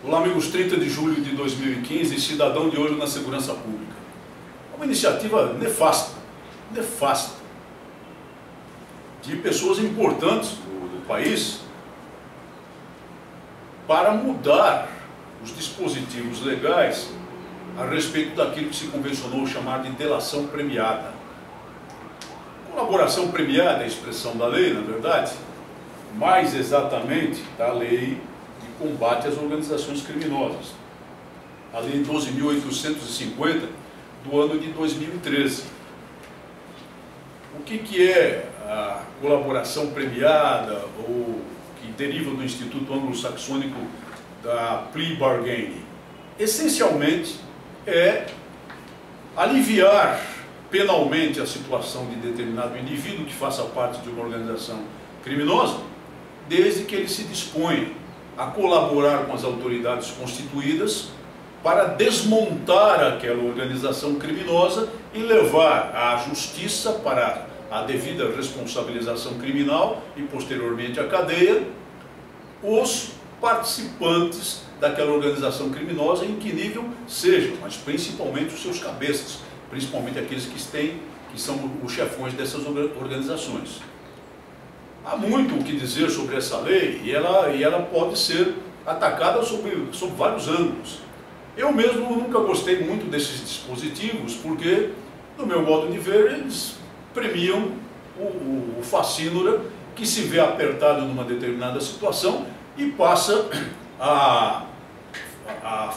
Olá, amigos, 30 de julho de 2015, cidadão de olho na segurança pública. É uma iniciativa nefasta, de pessoas importantes do país para mudar os dispositivos legais a respeito daquilo que se convencionou chamar de delação premiada. Colaboração premiada é a expressão da lei, na verdade, mais exatamente da lei de combate às organizações criminosas, a lei 12.850 do ano de 2013. O que é a colaboração premiada, ou que deriva do Instituto Anglo-Saxônico da Plea Bargaining? Essencialmente é aliviar penalmente a situação de determinado indivíduo que faça parte de uma organização criminosa, desde que ele se disponha a colaborar com as autoridades constituídas para desmontar aquela organização criminosa e levar à justiça para a devida responsabilização criminal e posteriormente à cadeia os participantes daquela organização criminosa, em que nível sejam, mas principalmente os seus cabeças, principalmente aqueles que são os chefões dessas organizações. Há muito o que dizer sobre essa lei e ela pode ser atacada sob vários ângulos. Eu mesmo nunca gostei muito desses dispositivos porque, no meu modo de ver, eles premiam o facínora que se vê apertado numa determinada situação e passa a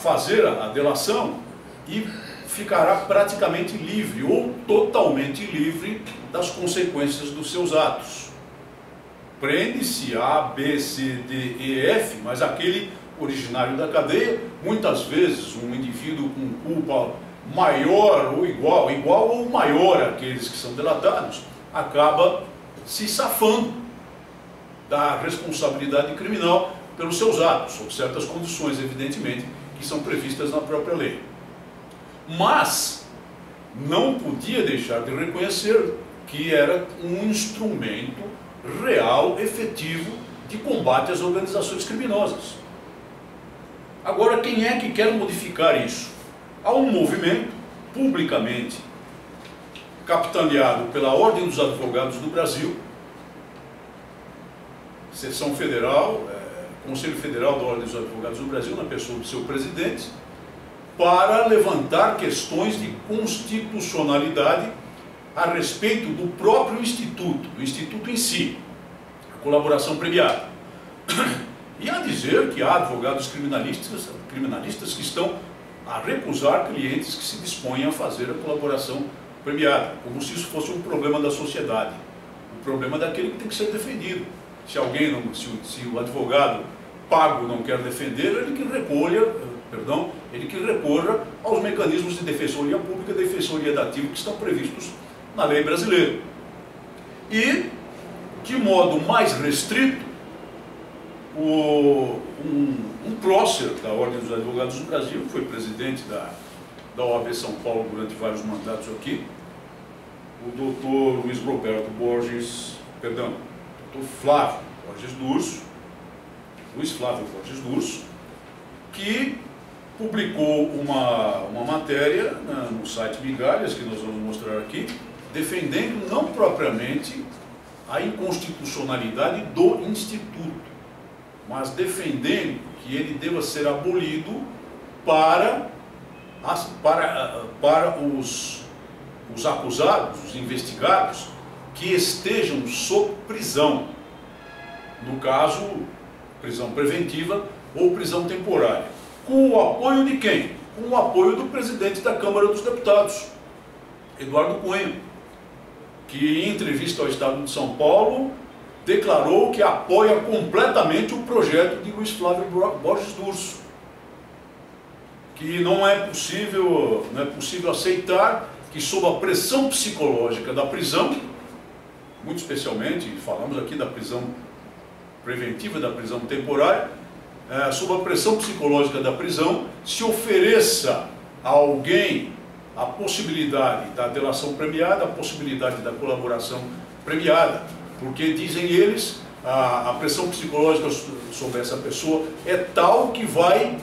fazer a delação e ficará praticamente livre ou totalmente livre das consequências dos seus atos. Prende-se A, B, C, D, E, F, mas aquele originário da cadeia, muitas vezes um indivíduo com culpa maior ou igual ou maior àqueles que são delatados, acaba se safando da responsabilidade criminal pelos seus atos, sob certas condições, evidentemente, que são previstas na própria lei. Mas não podia deixar de reconhecer que era um instrumento real, efetivo, de combate às organizações criminosas. Agora, quem é que quer modificar isso? Há um movimento, publicamente capitaneado pela Ordem dos Advogados do Brasil, Seção Federal, Conselho Federal da Ordem dos Advogados do Brasil, na pessoa do seu presidente, para levantar questões de constitucionalidade a respeito do próprio Instituto, do Instituto em si, a colaboração premiada. E a dizer que há advogados criminalistas que estão a recusar clientes que se dispõem a fazer a colaboração premiada, como se isso fosse um problema da sociedade, o problema daquele que tem que ser defendido. Se alguém não, se o advogado pago não quer defender, ele que recorra aos mecanismos de defensoria pública e defensoria dativa que estão previstos na lei brasileira. E, de modo mais restrito, um prócer da Ordem dos Advogados do Brasil, que foi presidente da OAB São Paulo durante vários mandatos aqui, o doutor Flávio Borges Durso, Luiz Flávio Borges Durso, que publicou uma matéria no site Migalhas, que nós vamos mostrar aqui, defendendo não propriamente a inconstitucionalidade do Instituto, mas defendendo que ele deva ser abolido para os acusados, os investigados, que estejam sob prisão. No caso, prisão preventiva ou prisão temporária. Com o apoio de quem? Com o apoio do presidente da Câmara dos Deputados, Eduardo Cunha, que em entrevista ao Estado de São Paulo declarou que apoia completamente o projeto de Luiz Flávio Borges Durso, que não é possível aceitar que, sob a pressão psicológica da prisão, muito especialmente, falamos aqui da prisão preventiva, da prisão temporária, sob a pressão psicológica da prisão, se ofereça a alguém a possibilidade da delação premiada, a possibilidade da colaboração premiada, porque, dizem eles, a pressão psicológica sobre essa pessoa é tal que vai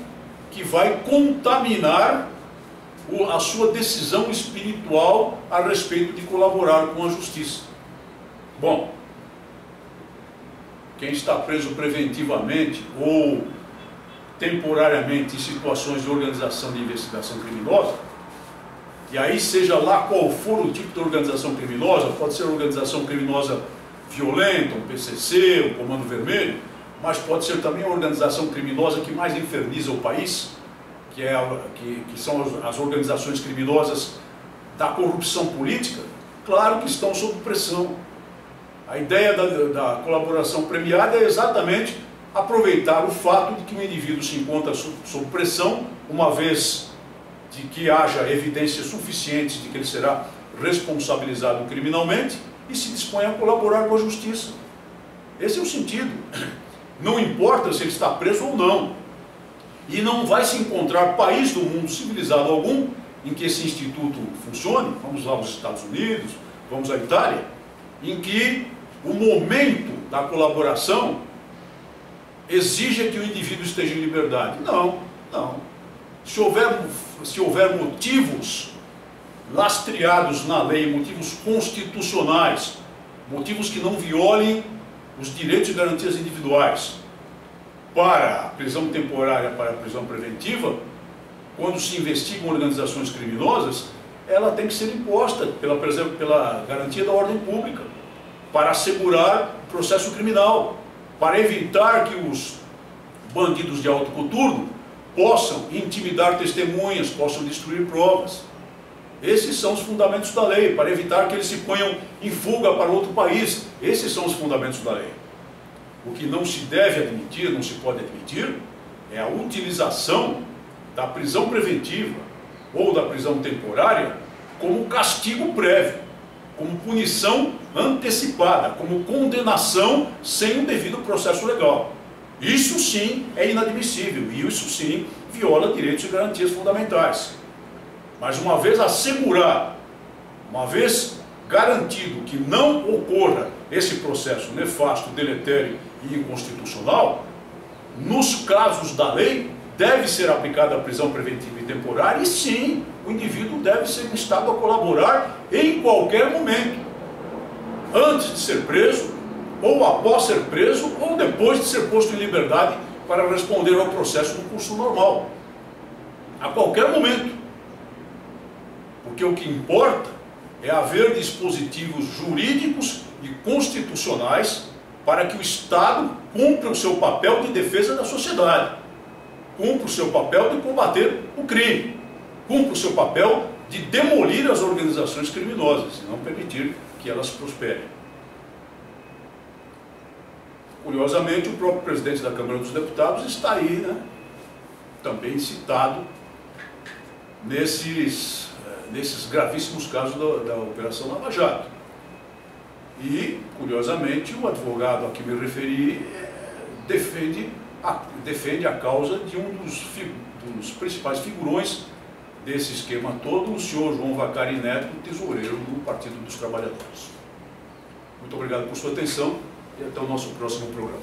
que vai contaminar a sua decisão espiritual a respeito de colaborar com a justiça. Bom, quem está preso preventivamente ou temporariamente em situações de organização de investigação criminosa, e aí seja lá qual for o tipo de organização criminosa, pode ser organização criminosa violenta, um PCC, um Comando Vermelho, mas pode ser também uma organização criminosa que mais inferniza o país, que são as organizações criminosas da corrupção política. Claro que estão sob pressão. A ideia da colaboração premiada é exatamente aproveitar o fato de que o indivíduo se encontra sob pressão, uma vez de que haja evidências suficientes de que ele será responsabilizado criminalmente, e se dispõe a colaborar com a justiça. Esse é o sentido. Não importa se ele está preso ou não. E não vai se encontrar país do mundo civilizado algum em que esse instituto funcione, vamos lá aos Estados Unidos, vamos à Itália, em que o momento da colaboração exija que o indivíduo esteja em liberdade. Não, não. Se houver motivos lastreados na lei, motivos constitucionais, motivos que não violem os direitos e garantias individuais, para a prisão temporária, para a prisão preventiva, quando se investigam organizações criminosas, ela tem que ser imposta pela garantia da ordem pública, para assegurar o processo criminal, para evitar que os bandidos de alto coturno possam intimidar testemunhas, possam destruir provas. Esses são os fundamentos da lei, para evitar que eles se ponham em fuga para outro país. Esses são os fundamentos da lei. O que não se deve admitir, não se pode admitir, é a utilização da prisão preventiva ou da prisão temporária como castigo prévio, como punição antecipada, como condenação sem o devido processo legal. Isso sim é inadmissível e isso sim viola direitos e garantias fundamentais. Mas uma vez assegurado, uma vez garantido que não ocorra esse processo nefasto, deletério e inconstitucional, nos casos da lei deve ser aplicada a prisão preventiva e temporária e sim, o indivíduo deve ser instado a colaborar em qualquer momento, antes de ser preso, ou após ser preso, ou depois de ser posto em liberdade para responder ao processo no curso normal. A qualquer momento. Porque o que importa é haver dispositivos jurídicos e constitucionais para que o Estado cumpra o seu papel de defesa da sociedade, cumpra o seu papel de combater o crime, cumpra o seu papel de demolir as organizações criminosas e não permitir que elas prosperem. Curiosamente, o próprio presidente da Câmara dos Deputados está aí, né, também citado nesses gravíssimos casos da Operação Lava Jato. E, curiosamente, o advogado a que me referi defende a causa de um dos principais figurões desse esquema todo, o senhor João Vacari Neto, tesoureiro do Partido dos Trabalhadores. Muito obrigado por sua atenção e até o nosso próximo programa.